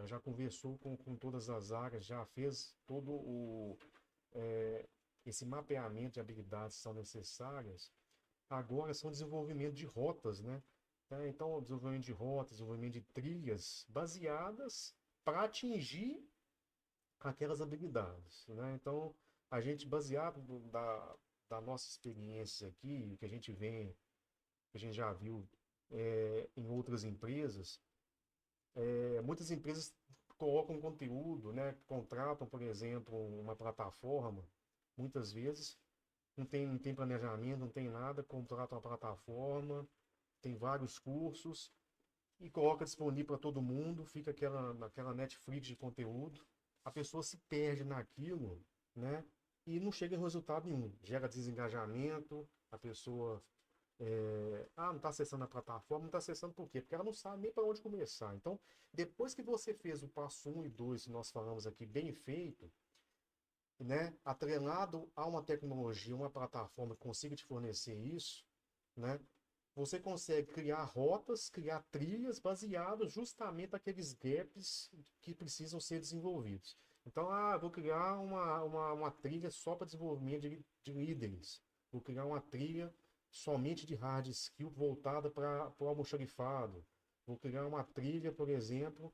já conversou com todas as áreas, já fez todo esse mapeamento de habilidades que são necessárias. Agora são desenvolvimento de rotas, né? Então, desenvolvimento de rotas, desenvolvimento de trilhas baseadas para atingir aquelas habilidades, né? Então, a gente, baseado da nossa experiência aqui, que a gente vê, que a gente já viu em outras empresas, muitas empresas colocam conteúdo, né? Contratam, por exemplo, uma plataforma, muitas vezes, não tem planejamento, não tem nada, contrata uma plataforma, tem vários cursos e coloca disponível para todo mundo, fica naquela Netflix de conteúdo, a pessoa se perde naquilo, né? E não chega em resultado nenhum. Gera desengajamento, a pessoa não está acessando a plataforma, não está acessando por quê? Porque ela não sabe nem para onde começar. Então, depois que você fez o passo um e 2 que nós falamos aqui, bem feito, né? Atrelado a uma tecnologia, uma plataforma que consiga te fornecer isso, né? Você consegue criar rotas, criar trilhas baseadas justamente naqueles gaps que precisam ser desenvolvidos. Então, vou criar uma trilha só para desenvolvimento de líderes. Vou criar uma trilha somente de hard skill voltada para o almoxarifado. Vou criar uma trilha, por exemplo,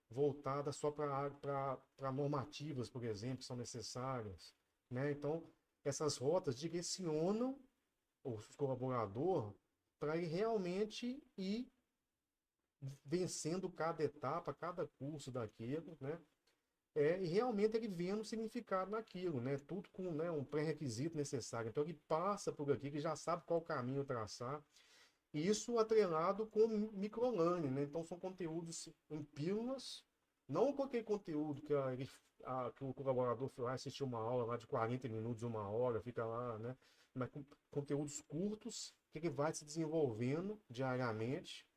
voltada só para normativas, por exemplo, que são necessárias, né? Então, essas rotas direcionam o colaborador para ele realmente ir vencendo cada etapa, cada curso daquilo, né? E realmente ele vendo o significado naquilo, né? Tudo com, né, um pré-requisito necessário. Então ele passa por aqui, ele já sabe qual caminho traçar. E isso atrelado com microlearning, né? Então são conteúdos em pílulas, não com aquele conteúdo que o colaborador foi lá assistir uma aula lá de 40 minutos, uma hora, fica lá, né? Mas com conteúdos curtos, que ele vai se desenvolvendo diariamente,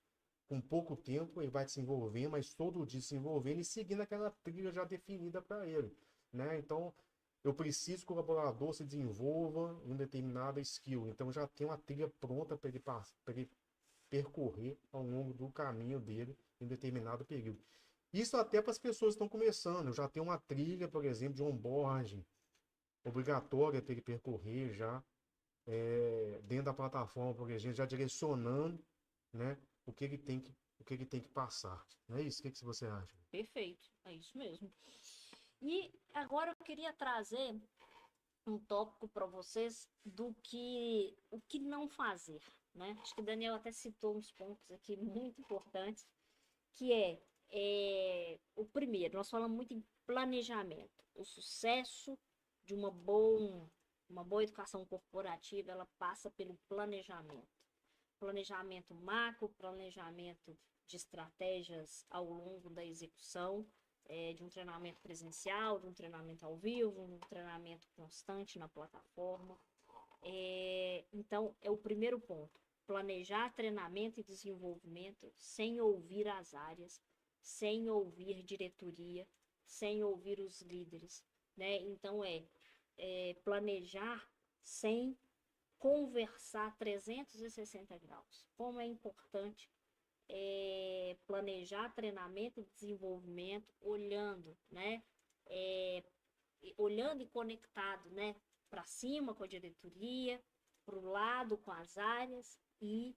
com pouco tempo, ele vai desenvolvendo, mas todo dia se desenvolvendo e seguindo aquela trilha já definida para ele, né? Então, eu preciso que o colaborador se desenvolva em uma determinada skill. Então, já tem uma trilha pronta para ele percorrer ao longo do caminho dele em determinado período. Isso até para as pessoas que estão começando. Eu já tenho uma trilha, por exemplo, de onboarding obrigatória para ele percorrer já dentro da plataforma, por exemplo, já direcionando, né, o que ele tem que passar. Não é isso? O que você acha? Perfeito, é isso mesmo. E agora eu queria trazer um tópico para vocês do que o que não fazer, né? Acho que o Daniel até citou uns pontos aqui muito importantes, que o primeiro, nós falamos muito em planejamento. O sucesso de uma boa educação corporativa, ela passa pelo planejamento. Planejamento macro, planejamento de estratégias ao longo da execução, de um treinamento presencial, de um treinamento ao vivo, um treinamento constante na plataforma. Então, é o primeiro ponto. Planejar treinamento e desenvolvimento sem ouvir as áreas, sem ouvir diretoria, sem ouvir os líderes. Né? Então, planejar sem conversar 360 graus. Como é importante planejar treinamento e desenvolvimento olhando, né? Olhando e conectado, né? Para cima com a diretoria, para o lado com as áreas e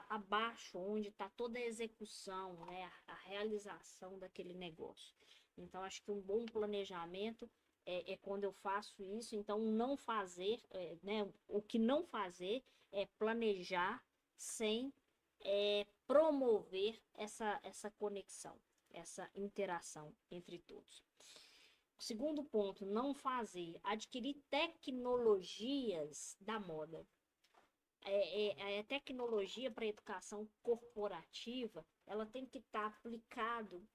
abaixo, onde está toda a execução, né? A realização daquele negócio. Então, acho que um bom planejamento quando eu faço isso. Então, não fazer, né? O que não fazer é planejar sem promover essa conexão, essa interação entre todos. O segundo ponto, não fazer, adquirir tecnologias da moda. A tecnologia para a educação corporativa, ela tem que estar aplicado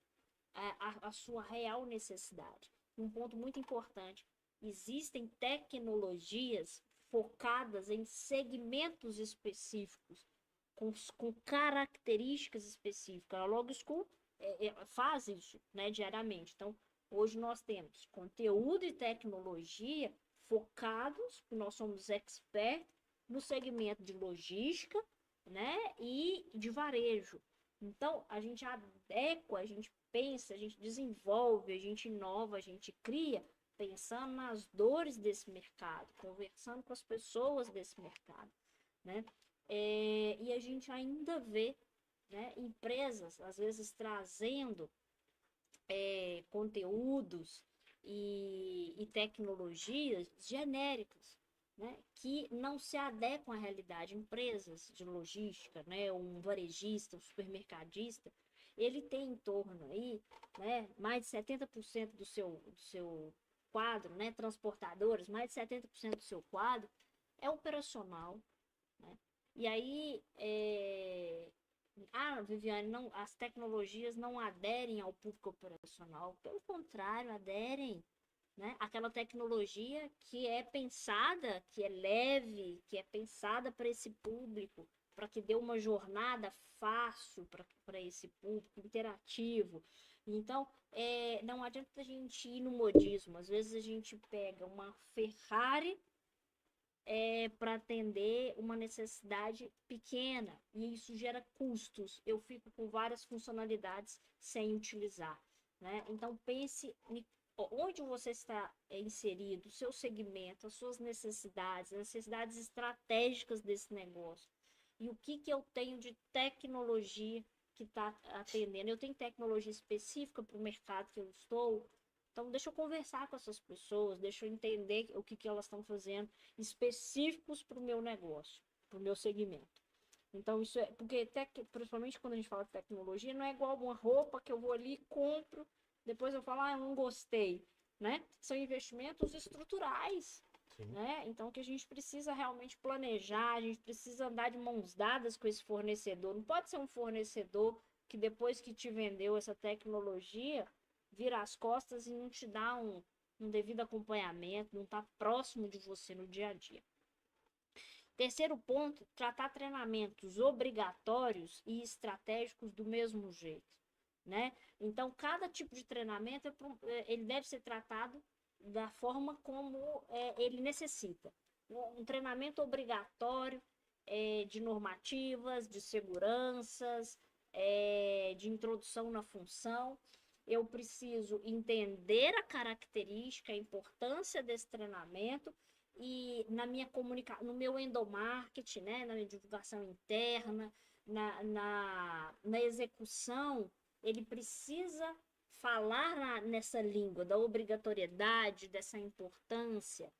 à sua real necessidade. Um ponto muito importante, existem tecnologias focadas em segmentos específicos, com características específicas. A Log School faz isso, né, diariamente. Então, hoje nós temos conteúdo e tecnologia focados, nós somos expert no segmento de logística, né, e de varejo. Então, a gente adequa, a gente pensa, a gente desenvolve, a gente inova, a gente cria, pensando nas dores desse mercado, conversando com as pessoas desse mercado, né? E a gente ainda vê, né, empresas, às vezes, trazendo conteúdos e tecnologias genéricas, né, que não se adequam à realidade. Empresas de logística, né, um varejista, um supermercadista, ele tem em torno aí, né, mais de 70% do seu quadro, né, transportadores, mais de 70% do seu quadro é operacional, né? E aí, Viviane, não, as tecnologias não aderem ao público operacional, pelo contrário, aderem, né? Aquela tecnologia que é pensada, que é leve, que é pensada para esse público, para que dê uma jornada fácil para esse público, interativo. Então, não adianta a gente ir no modismo. Às vezes a gente pega uma Ferrari para atender uma necessidade pequena e isso gera custos. Eu fico com várias funcionalidades sem utilizar, né? Então pense onde você está inserido, o seu segmento, as suas necessidades, as necessidades estratégicas desse negócio. E o que eu tenho de tecnologia que está atendendo? Eu tenho tecnologia específica para o mercado que eu estou. Então, deixa eu conversar com essas pessoas, deixa eu entender o que elas estão fazendo, específicos para o meu negócio, para o meu segmento. Então, isso é. Porque, principalmente quando a gente fala de tecnologia, não é igual uma roupa que eu vou ali, compro, depois eu falo, eu não gostei. Né? São investimentos estruturais. Né? Então, que a gente precisa realmente planejar, a gente precisa andar de mãos dadas com esse fornecedor. Não pode ser um fornecedor que depois que te vendeu essa tecnologia vira as costas e não te dá um devido acompanhamento, não está próximo de você no dia a dia. Terceiro ponto, tratar treinamentos obrigatórios e estratégicos do mesmo jeito, né? Então, cada tipo de treinamento, ele deve ser tratado da forma como ele necessita. Um treinamento obrigatório de normativas, de seguranças, de introdução na função. Eu preciso entender a característica, a importância desse treinamento e na minha comunicação, no meu endomarketing, né, na minha divulgação interna, na execução, ele precisa falar nessa língua da obrigatoriedade, dessa importância,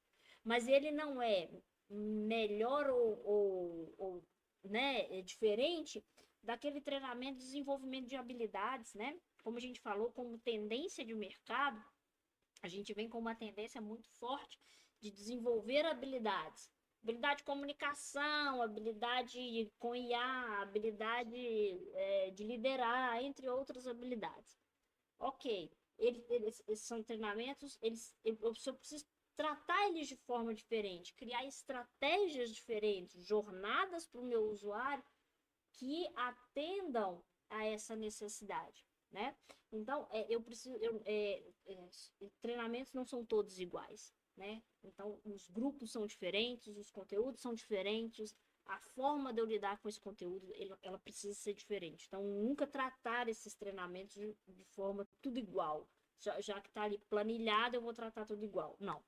mas ele não é melhor ou né, diferente daquele treinamento de desenvolvimento de habilidades, né? Como a gente falou, como tendência de mercado, a gente vem com uma tendência muito forte de desenvolver habilidades. Habilidade de comunicação, habilidade com IA, habilidade de liderar, entre outras habilidades. Ok, eles são treinamentos, eu só preciso tratar eles de forma diferente, criar estratégias diferentes, jornadas para o meu usuário que atendam a essa necessidade, né? Então, treinamentos não são todos iguais, né? Então, os grupos são diferentes, os conteúdos são diferentes, a forma de eu lidar com esse conteúdo, ela precisa ser diferente. Então, nunca tratar esses treinamentos de forma tudo igual. Já que está ali planilhado, eu vou tratar tudo igual. Não,